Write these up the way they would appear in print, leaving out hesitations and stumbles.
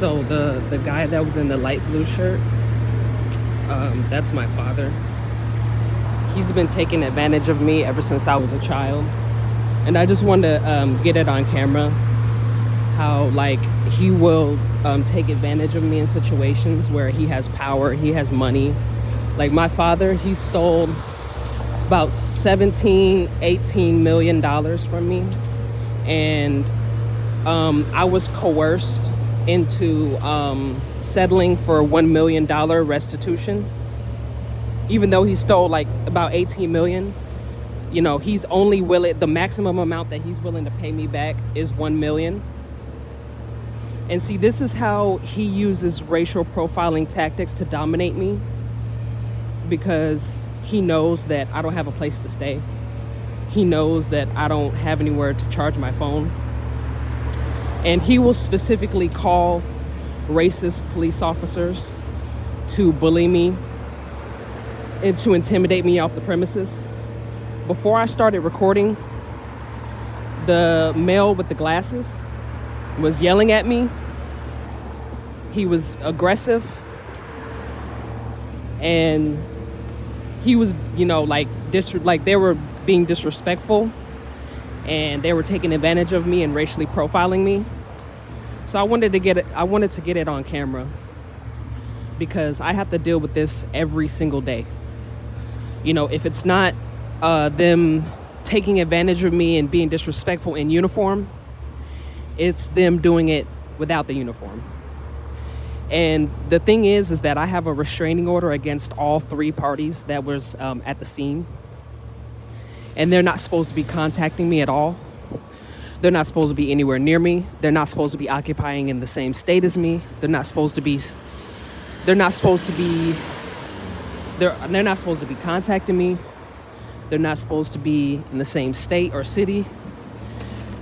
So the guy that was in the light blue shirt, that's my father. He's been taking advantage of me ever since I was a child. And I just wanted to get it on camera how like he will take advantage of me in situations where he has power, he has money. Like my father, he stole about 18 million dollars from me, and I was coerced into settling for $1 million restitution, even though he stole like about 18 million. You know, he's only willing, the maximum amount that he's willing to pay me back is 1 million. And see, this is how he uses racial profiling tactics to dominate me, because he knows that I don't have a place to stay. He knows that I don't have anywhere to charge my phone. And he will specifically call racist police officers to bully me and to intimidate me off the premises. Before I started recording, the male with the glasses was yelling at me. He was aggressive, and he was, you know, like they were being disrespectful, and they were taking advantage of me and racially profiling me. So I wanted to get it on camera, because I have to deal with this every single day. You know, if it's not them taking advantage of me and being disrespectful in uniform, it's them doing it without the uniform. And the thing is that I have a restraining order against all three parties that was at the scene. And they're not supposed to be contacting me at all. They're not supposed to be anywhere near me. They're not supposed to be occupying in the same state as me. They're not supposed to be contacting me. They're not supposed to be in the same state or city.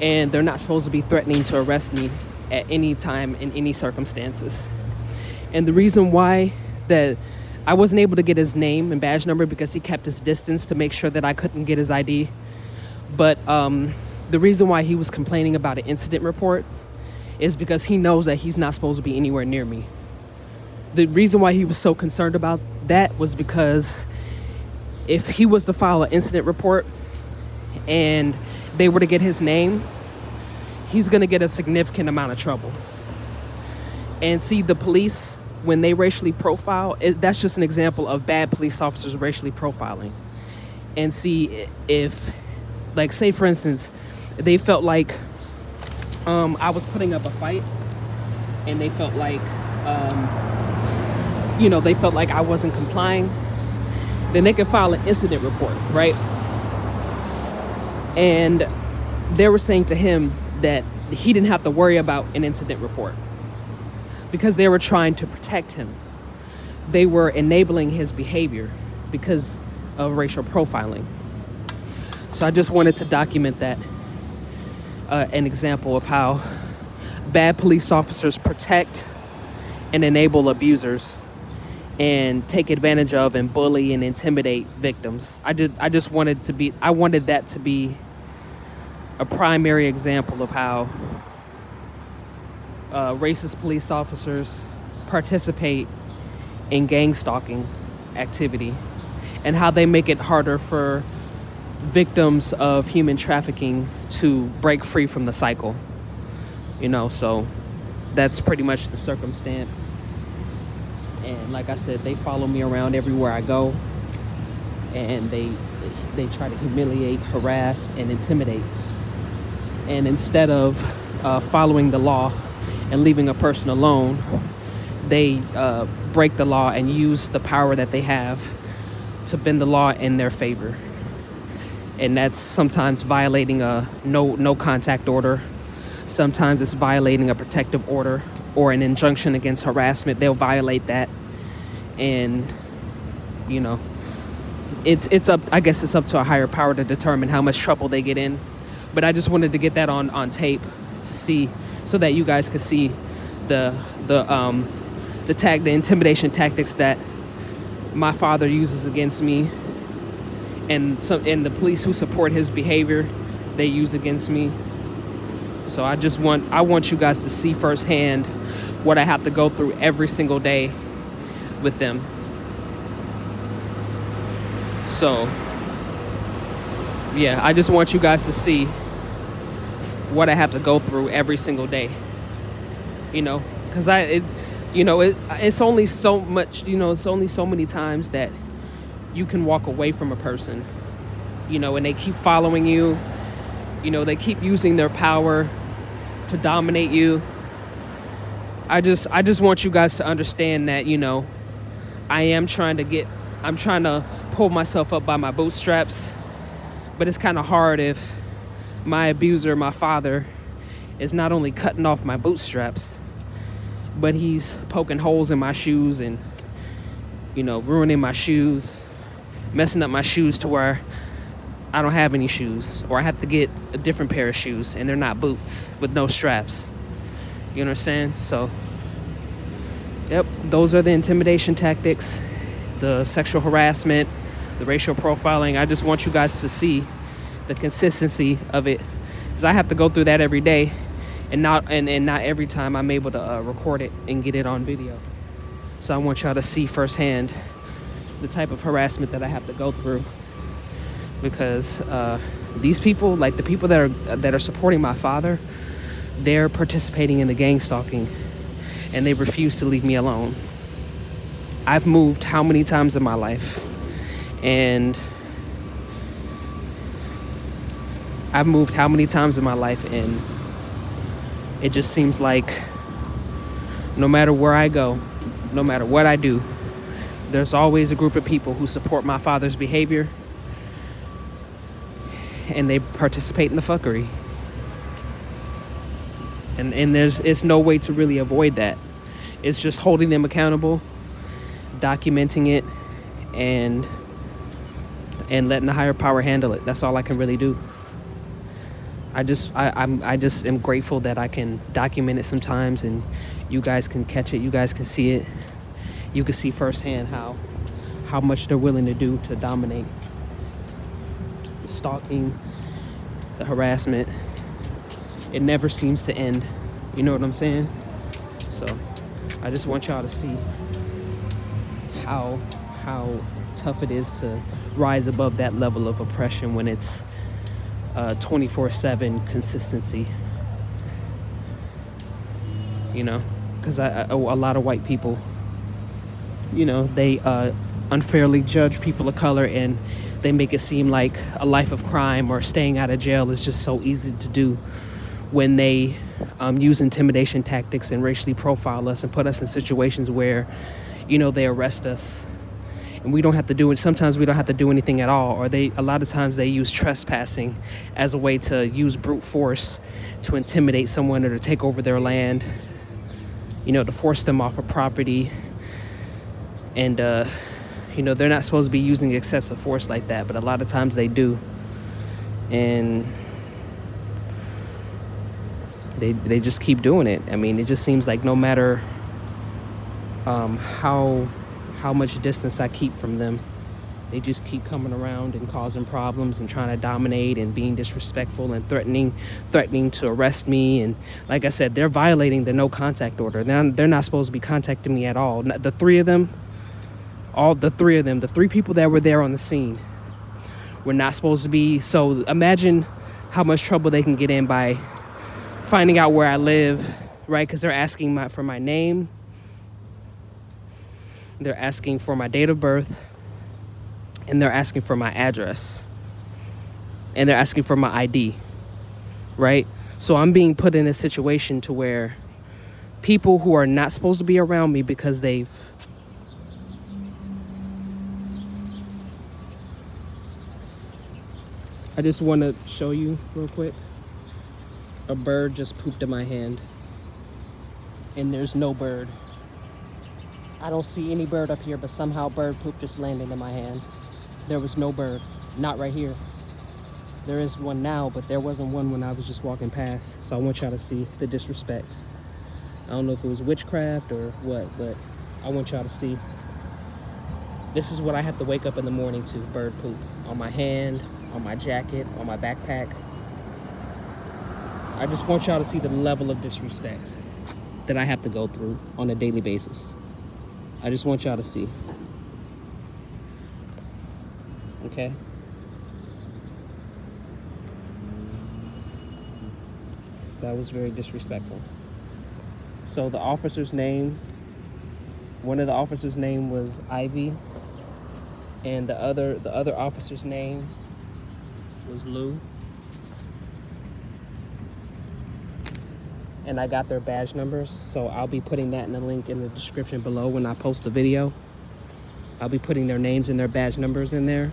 And they're not supposed to be threatening to arrest me at any time in any circumstances. And the reason why that I wasn't able to get his name and badge number, because he kept his distance to make sure that I couldn't get his ID. But the reason why he was complaining about an incident report is because he knows that he's not supposed to be anywhere near me. The reason why he was so concerned about that was because if he was to file an incident report and they were to get his name, he's going to get a significant amount of trouble. And see, the police, when they racially profile, that's just an example of bad police officers racially profiling. And see, if, like, say for instance, they felt like I was putting up a fight, and they felt like, they felt like I wasn't complying, then they could file an incident report, right? And they were saying to him that he didn't have to worry about an incident report because they were trying to protect him. They were enabling his behavior because of racial profiling. So I just wanted to document that, an example of how bad police officers protect and enable abusers and take advantage of and bully and intimidate victims. I wanted that to be a primary example of how racist police officers participate in gang stalking activity, and how they make it harder for victims of human trafficking to break free from the cycle. So that's pretty much the circumstance. And like I said, they follow me around everywhere I go, and they try to humiliate, harass, and intimidate. And instead of following the law and leaving a person alone, they break the law and use the power that they have to bend the law in their favor. And that's sometimes violating a no contact order. Sometimes it's violating a protective order or an injunction against harassment. They'll violate that. And, it's up, I guess it's up to a higher power to determine how much trouble they get in. But I just wanted to get that on tape to see, so that you guys could see the intimidation tactics that my father uses against me, and the police who support his behavior, they use against me. So I want you guys to see firsthand what I have to go through every single day with them. So yeah, I just want you guys to see what I have to go through every single day, because it's only so much, it's only so many times that you can walk away from a person, and they keep following you, they keep using their power to dominate you. I just want you guys to understand that, I'm trying to pull myself up by my bootstraps, but it's kind of hard if my abuser, my father, is not only cutting off my bootstraps, but he's poking holes in my shoes and, ruining my shoes, messing up my shoes to where I don't have any shoes, or I have to get a different pair of shoes and they're not boots with no straps. You understand? So, yep, those are the intimidation tactics, the sexual harassment, the racial profiling. I just want you guys to see the consistency of it, because I have to go through that every day, and not every time I'm able to record it and get it on video. So I want y'all to see firsthand the type of harassment that I have to go through, because these people, like the people that are supporting my father, they're participating in the gang stalking, and they refuse to leave me alone. I've moved how many times in my life, and it just seems like no matter where I go, no matter what I do, there's always a group of people who support my father's behavior, and they participate in the fuckery. And it's no way to really avoid that. It's just holding them accountable, documenting it, and letting the higher power handle it. That's all I can really do. I just am grateful that I can document it sometimes, and you guys can catch it, you guys can see it. You can see firsthand how much they're willing to do to dominate. The stalking, the harassment, it never seems to end. You know what I'm saying? So I just want y'all to see how tough it is to rise above that level of oppression when it's 24/7 consistency. Because a lot of white people, they unfairly judge people of color, and they make it seem like a life of crime or staying out of jail is just so easy to do, when they use intimidation tactics and racially profile us and put us in situations where, they arrest us and we don't have to do it. Sometimes we don't have to do anything at all, or a lot of times they use trespassing as a way to use brute force to intimidate someone or to take over their land, to force them off of property. And they're not supposed to be using excessive force like that, but a lot of times they do. And they just keep doing it. I mean, it just seems like no matter how much distance I keep from them, they just keep coming around and causing problems and trying to dominate and being disrespectful and threatening to arrest me. And like I said, they're violating the no contact order. They're not supposed to be contacting me at all. The three of them, the three people that were there on the scene, were not supposed to be. So imagine how much trouble they can get in by finding out where I live, right? Because they're asking for my name. They're asking for my date of birth. And they're asking for my address. And they're asking for my ID, right? So I'm being put in a situation to where people who are not supposed to be around me because I just want to show you real quick. A bird just pooped in my hand. And there's no bird. I don't see any bird up here, but somehow bird poop just landed in my hand. There was no bird. Not right here. There is one now, but there wasn't one when I was just walking past. So I want y'all to see the disrespect. I don't know if it was witchcraft or what, but I want y'all to see. This is what I have to wake up in the morning to, bird poop. On my hand, on my jacket, on my backpack. I just want y'all to see the level of disrespect that I have to go through on a daily basis. I just want y'all to see. Okay? That was very disrespectful. So the officer's name, one of the officers' name was Ivy, and the other officer's name was Lou. And I got their badge numbers, so I'll be putting that in the link in the description below when I post the video. I'll be putting their names and their badge numbers in there.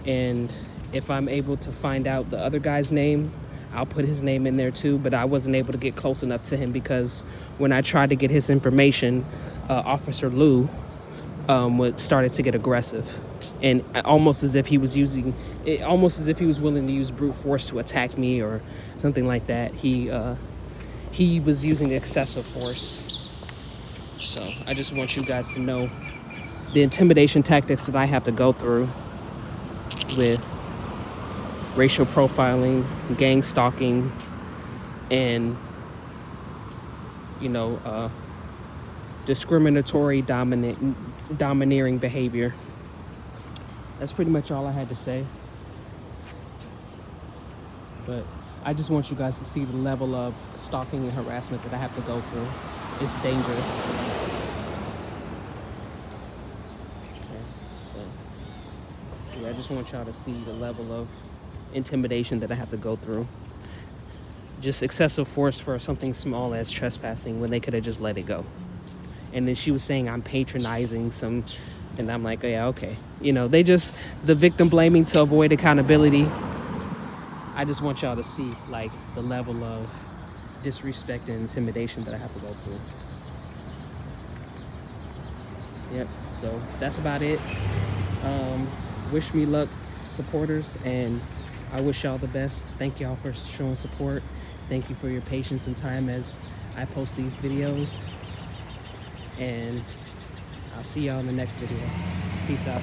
And if I'm able to find out the other guy's name, I'll put his name in there too, but I wasn't able to get close enough to him because when I tried to get his information, Officer Loo started to get aggressive, and almost as if he was willing to use brute force to attack me or something like that. He was using excessive force. So I just want you guys to know the intimidation tactics that I have to go through with racial profiling, gang stalking, and discriminatory domineering behavior. That's pretty much all I had to say. But I just want you guys to see the level of stalking and harassment that I have to go through. It's dangerous. Okay, so I just want y'all to see the level of intimidation that I have to go through. Just excessive force for something small as trespassing when they could have just let it go. And then she was saying I'm patronizing some, and I'm like, oh, yeah, okay. The victim blaming to avoid accountability. I just want y'all to see like the level of disrespect and intimidation that I have to go through. Yep, so that's about it. Wish me luck, supporters, and I wish y'all the best. Thank y'all for showing support. Thank you for your patience and time as I post these videos. And I'll see y'all in the next video. Peace out.